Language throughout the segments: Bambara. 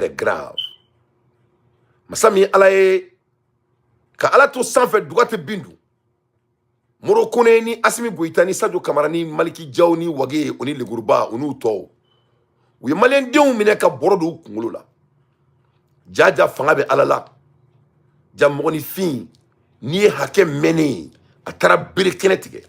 très grave. Masami alaye ka ala to sanfɛ dugate bindu Moro Kone ni Assimi Goïta ni Sadio Camara ni Maliki Diaw ni Wage oni Leguruba onu tɔw u ye malien denw minɛ ka bɔrɔ do kunkolo la jaja fanga bɛ ala la ja mɔgɔninfin ni ye hakɛ mɛnɛ a taara bere kɛnɛ tigɛ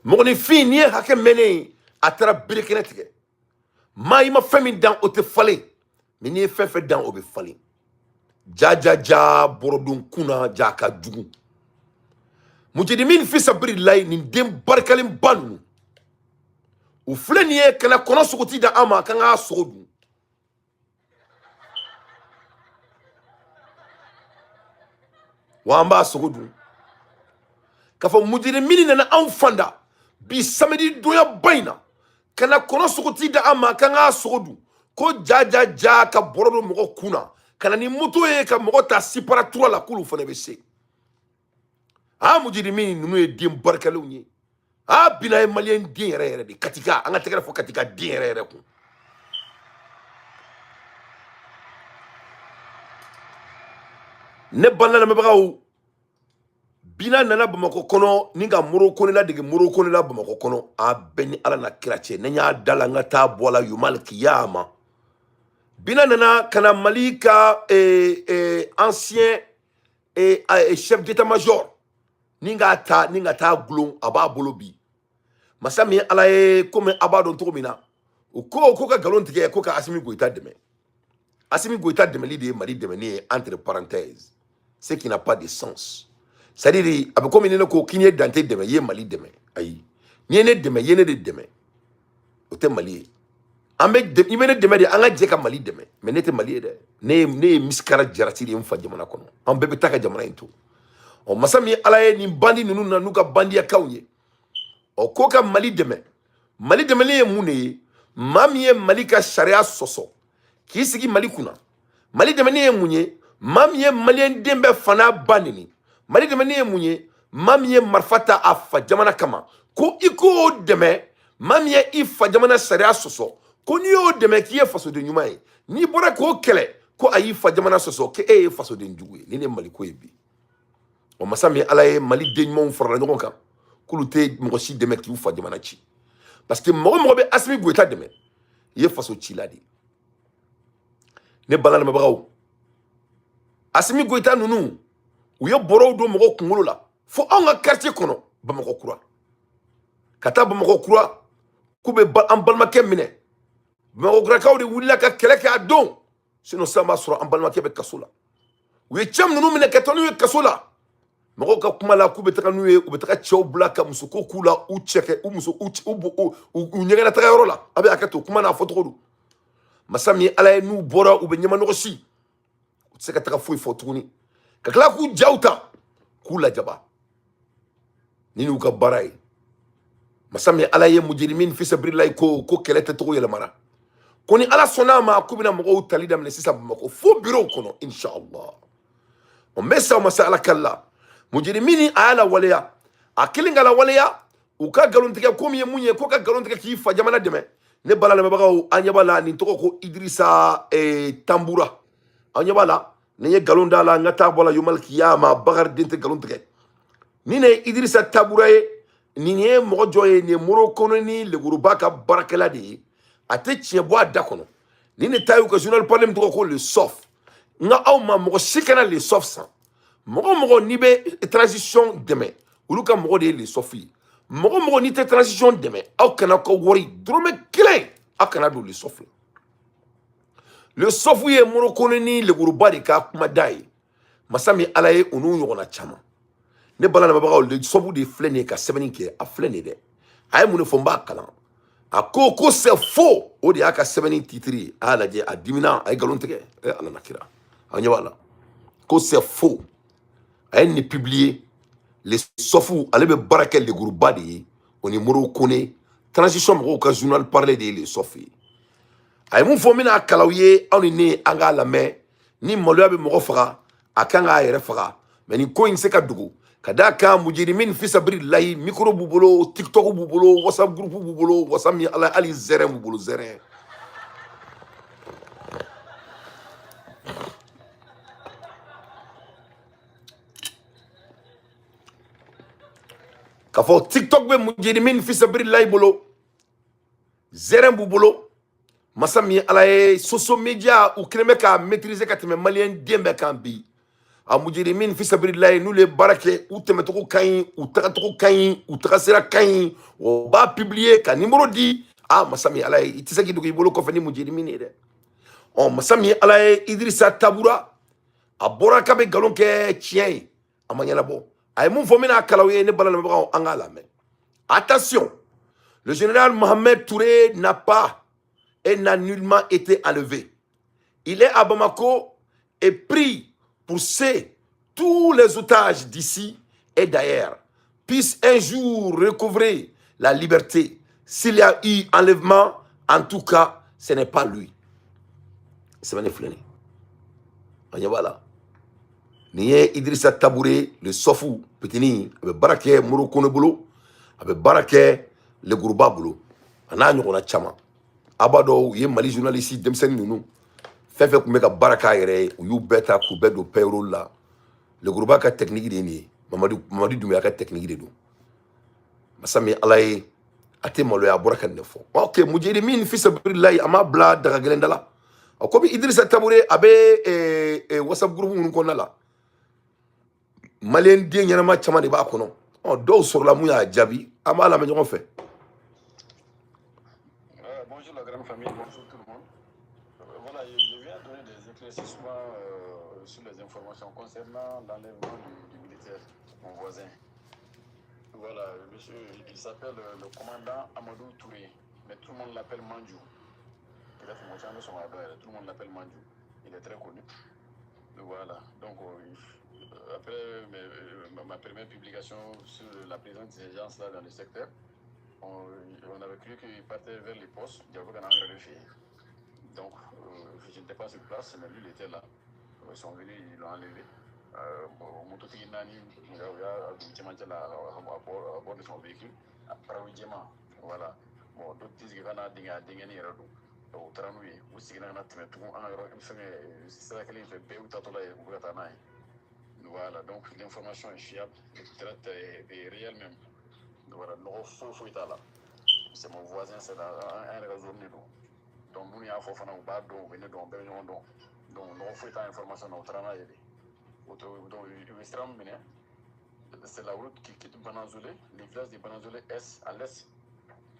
mɔgɔninfin ni ye hakɛ mɛnɛ a taara bere kɛnɛ tigɛ maa i ma fɛn min dan o tɛ falen mais n'i ye fɛn fɛn dan o bɛ falen jajaja bɔrɔdon kunna ja ka jugu Mujrimin fi sabilillahi nin den barikalen ba ninnu u filɛ nin ye kana kɔnɔ sogoti da an ma kan k'a sogo dun wa an b'a sogo dun k'a fɔ mujrimin nana anw fanda bi samedi donya ba in na kana kɔnɔ sogoti da an ma kan k'a sogo dun ko jajaja ka bɔrɔ do mɔgɔ kunna kana ni moto ye ka mɔgɔ ta siparatura la k'olu fana bɛ se mujrimin ninnu ye den barikalenw ye bina ye malien den yɛrɛ yɛrɛ de katika an ka tɛgɛrɛ fɔ katika den yɛrɛ yɛrɛ kun ne balala lamɛbagaw bina nana Bamakɔ kɔnɔ ni ka Moro Kone la dege Moro Kone la Bamakɔ kɔnɔ a bɛɛ ni ala na kira cɛ ne y'a da la n ka taa bɔ la yumal kiyama bina nana kana Mali ka ancien chef d'état-major ni ka taa gulon a b'a bolo bi masa min ala ye komi a b'a dɔn cogo min na o ko ka galon tigɛ ko ka Assimi Goïta dɛmɛ Assimi Goïta dɛmɛli de ye Mali dɛmɛni ye entre parenthèses ce qui n'a pas de sens c'est-à-dire a bɛ komi ne ko k'i ye Dante dɛmɛ i ye Mali dɛmɛ ayi n'i ye ne dɛmɛ i ye ne de dɛmɛ o tɛ Mali ye i bɛ ne dɛmɛ de an ka jɛ ka Mali dɛmɛ mais ne tɛ Mali ye dɛ ne ye Miskara Jarati de ye n fa jamana kɔnɔ an bɛɛ bɛ taa ka jamana in to masa min ala ye nin bandi ninnu na n'u ka bandiyakaw ye ko ka Mali dɛmɛ Mali dɛmɛli ye mun de ye maa min ye Mali ka sariya sɔsɔ k'i sigi Mali kunna Mali dɛmɛli ye mun ye maa min ye malien den bɛɛ fana ba nini Mali dɛmɛli ye mun ye maa min ye marifa ta a fa jamana kama ko i k'o dɛmɛ maa min ye i fa jamana sariya sɔsɔ ko n'i y'o dɛmɛ k'i ye fasoden ɲuman ye n'i bɔra k'o kɛlɛ ko a y'i fa jamana sɔsɔ k'e ye fasoden jugu ye nin de Mali ko ye bi masa min ala ye Mali den ɲumanw farala ɲɔgɔn kan k'olu tɛ mɔgɔ si dɛmɛ k'u fa jamana ci parce que mɔgɔ bɛ Assimi Goïta dɛmɛ i ye faso cila de ne balala lamɛbagaw Assimi Goïta ninnu u ye bɔrɔw don mɔgɔ kunkolo la fo anw ka quartier kɔnɔ Bamakɔ kura ka taa Bamakɔ kura k'u bɛ an balimakɛ minɛ Bamakɔ kurakaw de wulila ka kɛlɛ kɛ a don sinon sisan b'a sɔrɔ an balimakɛ bɛ kaso la u ye cɛ ninnu minɛ ka taa n'u ye kaso la mɔgɔw ka kuma la k'u bɛ taga n'u ye u bɛ taga cɛw bila ka musoko k'u la u cɛ kɛ u muso u ɲɛgɛnɛ taga yɔrɔ la a bɛ hakɛ to kuma n'a fɔcogo don masa min ala ye n'u bɔra u bɛ ɲɛmanɔgɔ si u tɛ se ka taga foyi fɔ tuguni ka tila k'u jaw ta k'u lajaba ni n'u ka baara ye masa min ala ye mujrimin fi sabilillahi ko kɛlɛ tɛ togo yɛlɛmara ko ni ala sɔnn'a ma k'u bɛna mɔgɔw tali daminɛ sisan Bamakɔ fo bureau kɔnɔ inshallah o bɛ sa masa ala kala mujrimin a y'a lawaleya a kelen ka lawaleya u ka galon tigɛ ko min ye mun ye ko ka galon tigɛ k'i fa jamana dɛmɛ ne bala lamɛbagaw an ɲɛ b'a la nin tɔgɔ ko Idrissa Tambura an ɲɛ b'a la ni ye galon da la n ka taa bɔ la yomal kiyama Bakari den tɛ galon tigɛ ni ne ye Idrissa Tambura ye nin ye mɔgɔ jɔ ye nin ye Moro Kone ni Leguruba ka baarakɛla de ye a tɛ tiɲɛ bɔ a da kɔnɔ ni ne ta y'u ka journal parlé min tɔgɔ ko le sof n ka aw ma mɔgɔ si kana le sof san mɔgɔ n'i bɛ transition dɛmɛ olu ka mɔgɔ de ye le sof ye mɔgɔ n'i tɛ transition dɛmɛ aw kana ka wari dɔrɔmɛ kelen aw kana don le sof la le sof ye Moro Kone ni Leguruba de ka kuma da ye masa min ala ye olu ɲɔgɔnna caman ne bala lamɛbagaw le sof de filɛ nin ye ka sɛbɛnni kɛ a filɛ nin ye dɛ a ye mun de fɔ n b'a kalan a ko c'est faux o de y'a ka sɛbɛnni titre ye a y'a lajɛ a dimina a ye galon tigɛ ala na kira a ɲɛ b'a la ko c'est faux a ye nin publier le sofu ale bɛ baara kɛ Leguruba de ye o ni Moro Kone transition mɔgɔw ka journal parlé de ye le sof ye a ye mun fɔ n bɛna kalaw ye aw ni ne an k'a lamɛn ni maloya bɛ mɔgɔ faga a kan k'a yɛrɛ faga mais ni ko in se ka dugu kada ka mujirimin fi sabrillahi micro b'u bolo TikTok b'u bolo WhatsApp groupe b'u bolo WhatsApp mi ala ali zɛrɛn b'u bolo zɛrɛn k'a fɔ TikTok bɛ mujirimin fi sabrillahi bolo zɛrɛn b'u bolo masa mi ala ye social media u kelen bɛ ka maîtriser ka tɛmɛ maliyɛn den bɛɛ kan bi a mujirimin fi sabrillahi n'olu ye baara kɛ u tɛmɛcogo ka ɲi u tagacogo ka ɲi u tagasira ka ɲi o b'a publier ka numéro di masa mi ala ye i tɛ se k'i dogo i bolo kɔfɛ ni mujirimin ye dɛ masa mi ala ye Idrissa Tabura a bɔra k'a bɛ nkalon kɛ tiɲɛ ye a ma ɲɛnabɔ a ye mun fɔ n bɛna kalaw ye ne balamɛbagaw an k'a lamɛn attention le général Mohamed Touré n'a pas et n'a nullement été enlevé. Il est à Bamako et prie pour tous les otages d'ici et d'ailleurs puissent un jour recouvrer la liberté. S'il y a eu enlèvement, en tout cas, ce n'est pas lui. C'est magnifique. Voilà. Niye Idrissa Tabouré, le Sofou, Petini, avec Baraké, Morokone Bolo, avec Baraké, le Gourouba Bolo. On a un chama. Abado, ye Mali journaliste, Demsen Nounou. Fait qu'on met Baraka yere, ou you beta, ou bedo payroll là. Le Gourouba ka technique de ni. Mamadou Doumbouya ka technique de nous. Masami Alaye, ate malo ya Boraka nefo. Ok, Mujirimin, fils Abrillahi, ama bla daga gelendala. Comme Idrissa Tabouré abe WhatsApp groupe nous konna la. Malien die nyama chama de ba kono. Do sur la mouya djabi, ama la meñon fait. Bonjour la grande famille, bonjour tout le monde. Voilà, je viens donner des éclaircissements sur les informations concernant l'enlèvement du militaire, mon voisin. Voilà, monsieur, il s'appelle le commandant Amadou Touré, mais tout le monde l'appelle Mandjou. Il a fait mon channel sur tout le monde l'appelle Mandjou. Il est très connu. Voilà, donc après ma première publication sur la présence des gens là dans le secteur, on avait cru qu'il partait vers les postes, il y avait un engrais de filles. Donc, je n'étais pas sur place, mais lui, il était là. Ils sont venus, ils l'ont enlevé. Mototique Nani, il a à bord de son véhicule, après le diamant. Voilà. Bon, d'autres disent qu'il y a des gens au tramway, ou si il y a c'est ça qu'il fait, ou tatola et Bougatanaï. Voilà, donc l'information est fiable, est réelle même. Voilà, c'est mon voisin, c'est un réseau de nous. Donc, nous, il y a un faux fanat au bas, donc, venez donc, donc, nous faisons l'information au travail. Donc, c'est la route qui quitte Bananzolé, les villages de Bananzolé est à l'est,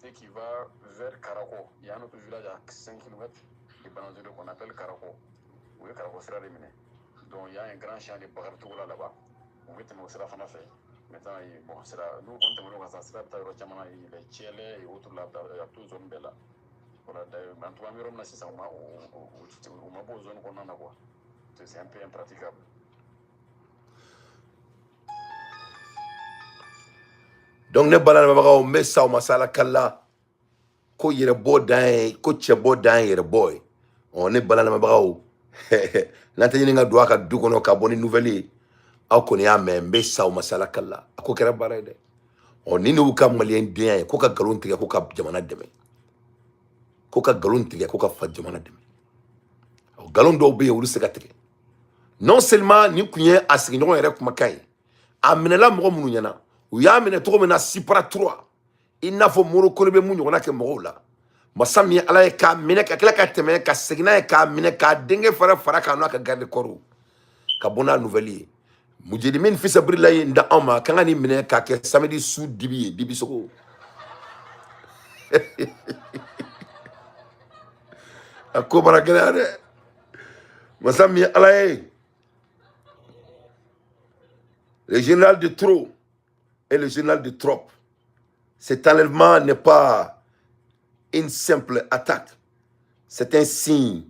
et qui va vers Karako. Il y a un autre village à 5 km de Bananzolé qu'on appelle Karako. Oui, Karako sera éliminé. Donc, il y a un grand champ de Bagartou là-bas. On va te sera fin à faire. Maintenant, bon, nous, quand on va s'assurer il est tielé et autres là, il y a tout zone là. Voilà, en tout cas, on a besoin qu'on en a quoi. C'est un peu impraticable. Donc, ne balana bagaw messa o masala kala ko yere bo dan ko che bo dan yere boy. On ne balana bagaw. Nante ni nga do aka du kono ka boni nouvelle aw ko ni ya me messa o masala kala ko kera bare de. On ni no ka malien den ko ka galon tige ko ka jamana deme. Ko ka galon tige ko ka fa jamana deme. O galon do be wulu se ka tige. Non seulement ni kunye asigi no yere kuma kai. Aminela mo munu nyana. U y'a minɛ cogo min na Sipara 3 i n'a fɔ Morokone bɛ mun ɲɔgɔnna kɛ mɔgɔw la masa min ye Ala ye k'a minɛ ka tila ka tɛmɛ ka segin n'a ye k'a minɛ k'a denkɛ fara k'a n'a ka garde corps ka bɔ n'a nouvelle ye Mujirimin fils Abrillahi n da anw ma kan ka nin minɛ k'a kɛ samedi su dibi ye dibi sogo a ko bara gɛlɛya dɛ masa min ye Ala ye le général de trop et le général de trop. Cet enlèvement n'est pas une simple attaque. C'est un signe,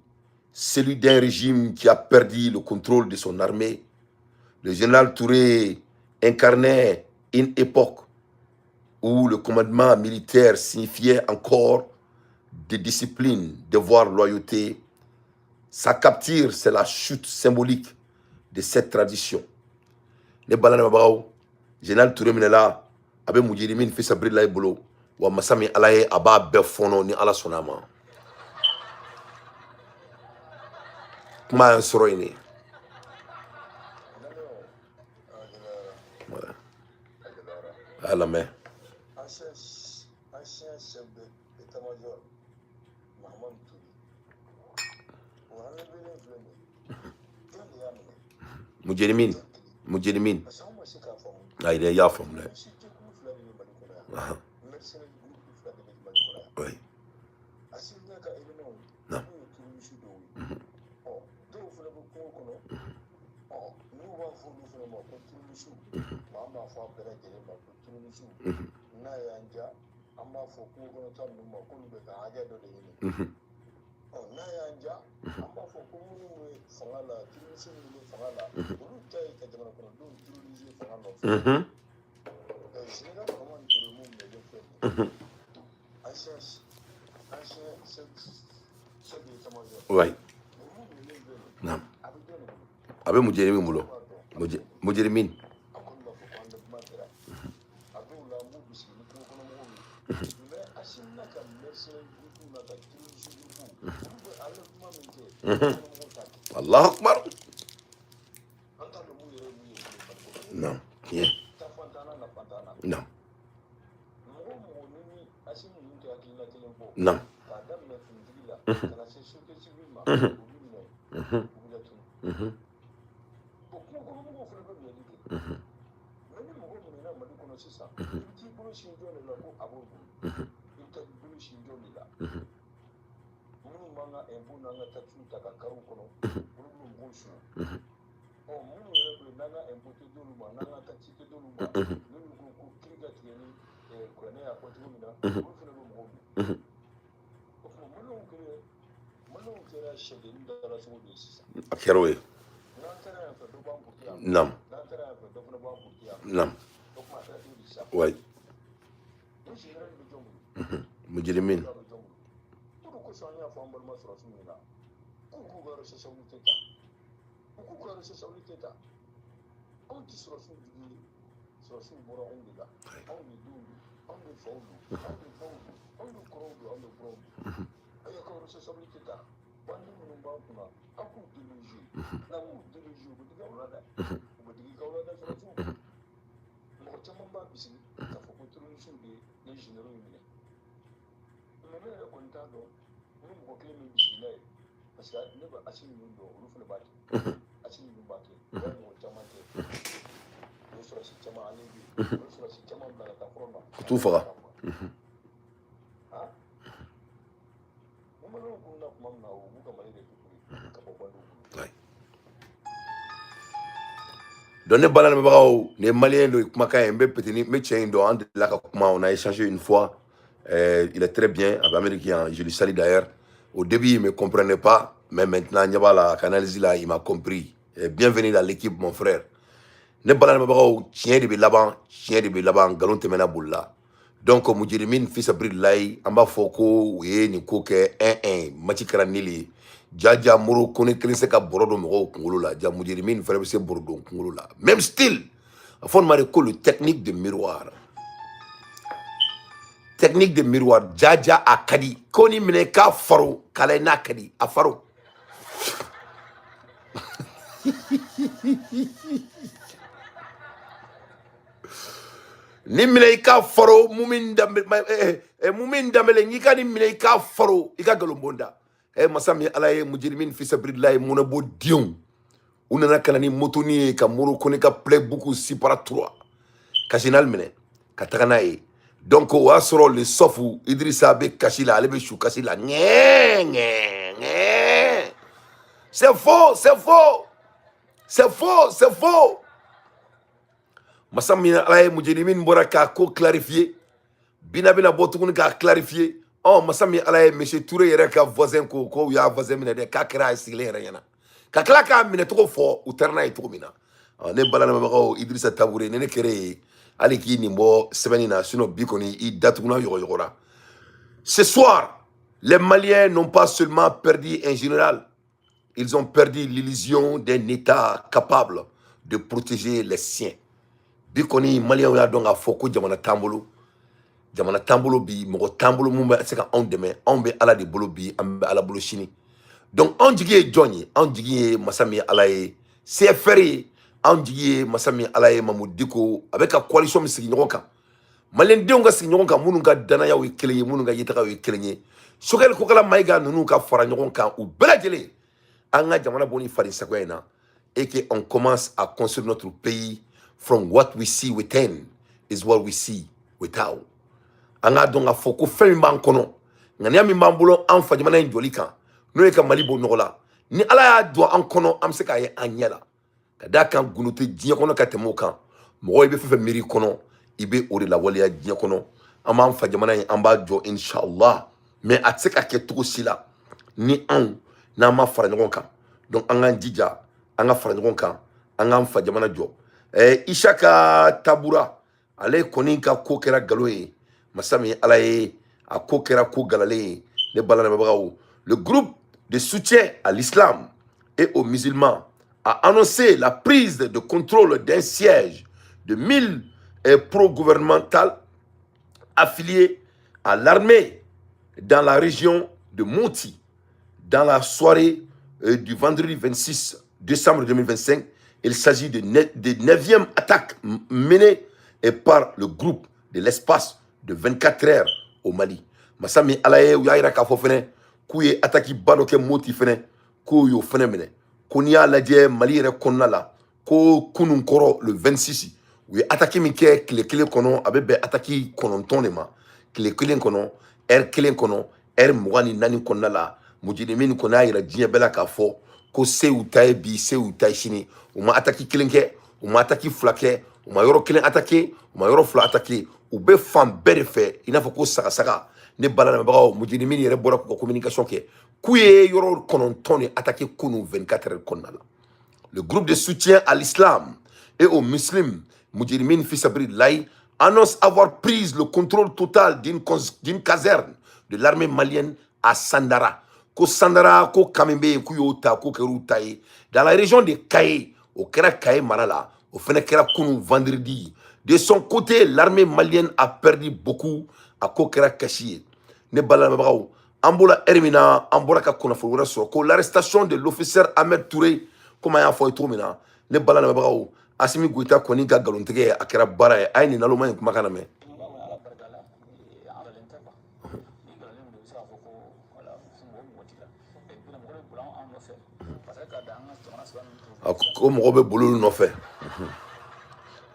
celui d'un régime qui a perdu le contrôle de son armée. Le général Touré incarnait une époque où le commandement militaire signifiait encore de discipline, devoir, loyauté. Sa capture, c'est la chute symbolique de cette tradition. ne balana mabagaw général Touré minela abe mujirimin fi sabrilla ibolo wa masami alaye aba be fono ni ala sonama kuma en soro ini voilà ala me ancien chef d'état-major Mahaman Touré mujirimin ayde ya fam le oui non oui non abe mujirimin mulo mujirimin Allah akbar non bien non non Akerowe non non ouais mujirimin tout fera donc ne balana mabagaw ne malien do kumaka mbe petini me tien do and la ka kuma on a échangé une fois il est très bien avec américain je lui salue d'ailleurs au début il me comprenait pas mais maintenant Nyabala canaliser là il m'a compris bienvenue dans l'équipe mon frère ne balana mabagaw tien de be laban galon temena bulla donc mujirimin fils abrillahi amba foko we ni ko ke 1-1 match karanili jaja muro kone kelen se ka borodo mo kungolo la ja mujirimin fere se borodo kungolo la même style a fond mari ko le technique de miroir jaja akadi koni mine ka faro kala na kadi a faro ni mine ka faro mumin damele ni ka ni mine ka faro ika galombonda masami alaye mujirimin fi sabrillahi munabo dion unana kana ni motoni ka moro koni ka play beaucoup si par 3 kasinal mine ka tagana e donc o asro le sofu Idrissa be kasila ale be chou kasila c'est faux masami alaye mujirimin boraka ko clarifier bina botukuni ka clarifier oh masami alaye monsieur Touré yere ka voisin ko ya voisin mine de ka kira sigile yere yana ka kala ka mine to fo uterna e to mina ne balana mabako Idrissa Tabouré ne kere aliki nimbo sebenina sino bikoni I datukuna yogora. Ce soir les Maliens n'ont pas seulement perdu un général, ils ont perdu l'illusion d'un état capable de protéger les siens. Bikoni Malien ya donc a foko jamana tambolo. Jamana tambolo bi mo tambolo mumba c'est quand on demain on be ala de bolo bi ambe ala bolo chini. Donc on jigi Johnny, on jigi Masami alaye CFR, on jigi Masami alaye Mamoudiko avec la coalition misiki nyoka. Malien donga sigi nyoka munu ka danaya wi keleye munu ka yitaka wi kelenye. Sokel ko kala maiga nunu ka fara nyoka ou belajele. Anga jamana boni fari sakwena et que on commence à construire notre pays from what we see within is what we see without. Anga donga foko femi bankono. Ngania mi mambulo an fa jamana njoli kan. No e ka malibo nogola. Ni ala ya do an kono am se ka ye anyela. Kada kan gunuti dinya kono ka temo kan. Mo ibe fefe miri kono ibe ori la wali ya dinya kono. Ama an fa jamana amba jo inshallah. Mais atseka ke tuko sila ni an na ma fara ɲɔgɔn kan. Donc an k'an jija an ka fara ɲɔgɔn kan an k'an fa jamana jɔ. Isaka Tabura ale kɔni ka ko kɛra galo ye masa min ala ye a ko kɛra ko galalen ye ne bala lamɛnbagaw. Le groupe de soutien à l'islam et aux musulmans a annoncé la prise de contrôle d'un siège de 1000 pro-gouvernementales affiliés à l'armée dans la région de Moti. Dans la soirée du vendredi 26 décembre 2025, il s'agit de 9e attaque menée par le groupe de l'espace de 24 heures au Mali. Masami alaye ou yaira ka fofene kuye attaque banoke Moti fene ko yo fene mene konia ladie Mali re konnala ko kunun koro le 26 oui attaque mi ke kle kono abebe attaque kononton de ma kle kono kelen kono mugani nani konnala mujirimin kona yira diɲɛ bɛɛ la k'a fɔ ko se u ta ye bi se u ta ye sini u ma attaque kelen kɛ u ma attaque fila kɛ u ma yɔrɔ kelen attaque u ma yɔrɔ fila attaque u bɛ fan bɛɛ de fɛ i n'a fɔ ko sagasaga ne bala lamɛnbagaw mujirimin yɛrɛ bɔra k'u ka communication kɛ k'u ye yɔrɔ 9 de attaque kunu 24 heures kɔnɔna la. Le groupe de soutien à l'islam et aux musulmans Mujirimin Fissabri Laye annonce avoir pris le contrôle total d'une caserne de l'armée malienne à Sandara. Ko Sandara, ko Kamembe, ko Yota, ko Keroutaye. Dans la région de Kaye, au Kera Kaye Marala, au Fenekera Kounou vendredi. De son côté, l'armée malienne a perdu beaucoup à Kokera Kachiye. Ne balamabao. Ambola Hermina, Ambola Kakonafura Soko. L'arrestation de l'officier Ahmed Touré, comme il y a fait tout maintenant. Ne balamabao. Asimi Gouita Koniga Galontege, Akera Bara, Aini Naloma, Kumakaname. Ko mɔgɔ bɛ bolo nɔfɛ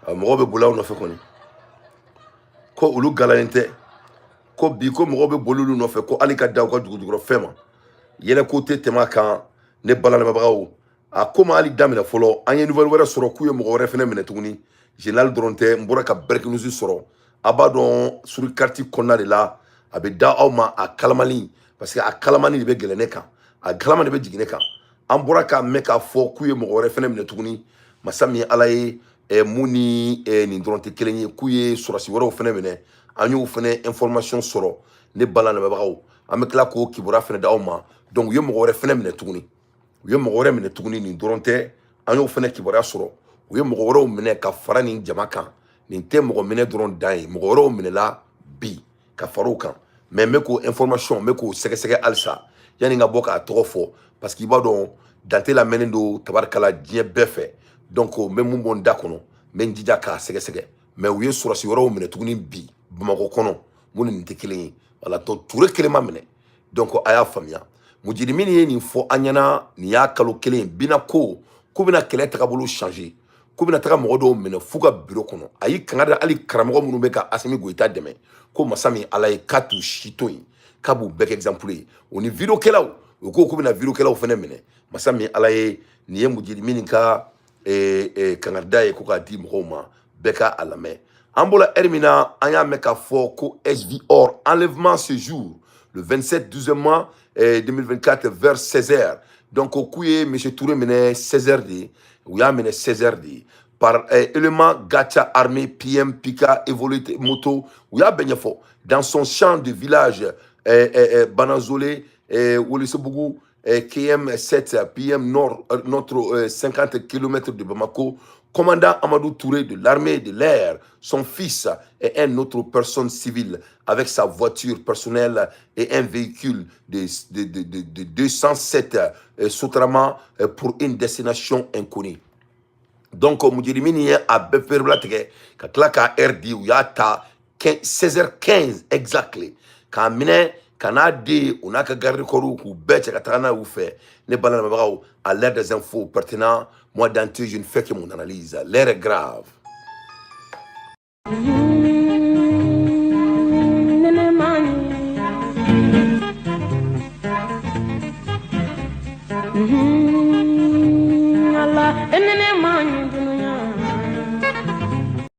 mɔgɔ bɛ bolo nɔfɛ kɔni ko olu galalen tɛ ko bi ko mɔgɔ bɛ bolo nɔfɛ ko hali ka da u ka dugujukɔrɔ fɛn ma yɛlɛ ko tɛ tɛmɛ kan ne balamɛbagaw a ko ma hali daminɛ fɔlɔ an ye nouvelle wɛrɛ sɔrɔ k'u ye mɔgɔ wɛrɛ fɛnɛ minɛ tuguni général dɔrɔn tɛ n bɔra ka breaking news sɔrɔ a b'a dɔn sur carte kɔnɔna de la a bɛ da aw ma a kalamani parce que a kalamani de bɛ gɛlɛn ne kan a kalamani de bɛ jigin ne kan. An bɔra k'a mɛn k'a fɔ k'u ye mɔgɔ wɛrɛ fɛnɛ minɛ tuguni masa min ala ye mun ni nin dɔrɔn tɛ kelen ye k'u ye sɔrɔsi wɛrɛw fɛnɛ minɛ an y'o fɛnɛ information sɔrɔ ne bala lamɛnbagaw an bɛ tila k'o kibaruya fɛnɛ d'aw ma donc u ye mɔgɔ wɛrɛ fɛnɛ minɛ tuguni nin dɔrɔn tɛ an y'o fɛnɛ kibaruya sɔrɔ u ye mɔgɔ wɛrɛw minɛ ka fara nin jama kan nin tɛ mɔgɔ minɛ dɔrɔn dan ye mɔgɔ wɛrɛw minɛla bi ka fara o kan mais n bɛ k'o information n bɛ k'o sɛgɛsɛgɛ halisa yanni n ka bɔ k'a tɔgɔ fɔ parce qu'il b'a dɔn dante lamɛnnen don tabarikala diɲɛ bɛɛ fɛ donc n bɛ mun bɔ n da kɔnɔ n bɛ n jija k'a sɛgɛsɛgɛ mais u ye sɔrɔsi wɛrɛw minɛ tuguni bi Bamakɔ kɔnɔ mun ni nin tɛ kelen ye wala donc Ture kelen ma minɛ donc a y'a faamuya mujirimin ye nin fɔ an ɲɛna nin y'a kalo kelen bina ko bɛna kɛlɛ tagabolo changer ko bɛna taga mɔgɔ dɔw minɛ f'u ka bureau kɔnɔ a y'i kanga da hali karamɔgɔ minnu bɛ ka Asimi Goyita dɛmɛ ko masa min ala ye k'a t'u si to yen k'a b'u bɛɛ kɛ exemple ye o ni vidéo kɛlaw u ko bɛna vidéo kɛlaw fɛnɛ minɛ masa min ala ye nin ye mujirimin ka kangarida ye ko k'a di mɔgɔw ma bɛɛ ka a lamɛn an bɔra heure min na an y'a mɛn k'a fɔ ko SVR enlèvement ce jour le 27 12 mois 2024 vers 16h donc k'u ye M. Touré minɛ 16h de u y'a minɛ 16h de par élément Gacha armé PM Pika évolué moto u y'a bɛɛ ɲɛfɔ dans son champ de village Banazolé Wolisobougou KM7 PM Nord, notre 50 km de Bamako, commandant Amadou Touré de l'armée de l'air, son fils et une autre personne civile avec sa voiture personnelle et un véhicule de 207 Sotrama pour une destination inconnue. Donc, Moudirimini a Beferblatek, Katlaka RD, où yata 16h15 exactly. Quand mine, quand a dit, on a que garder Korou, ou bête, Katana ou fait, les bananes à l'air des infos pertinentes, moi d'entrée, je ne fais que mon analyse. L'air est grave.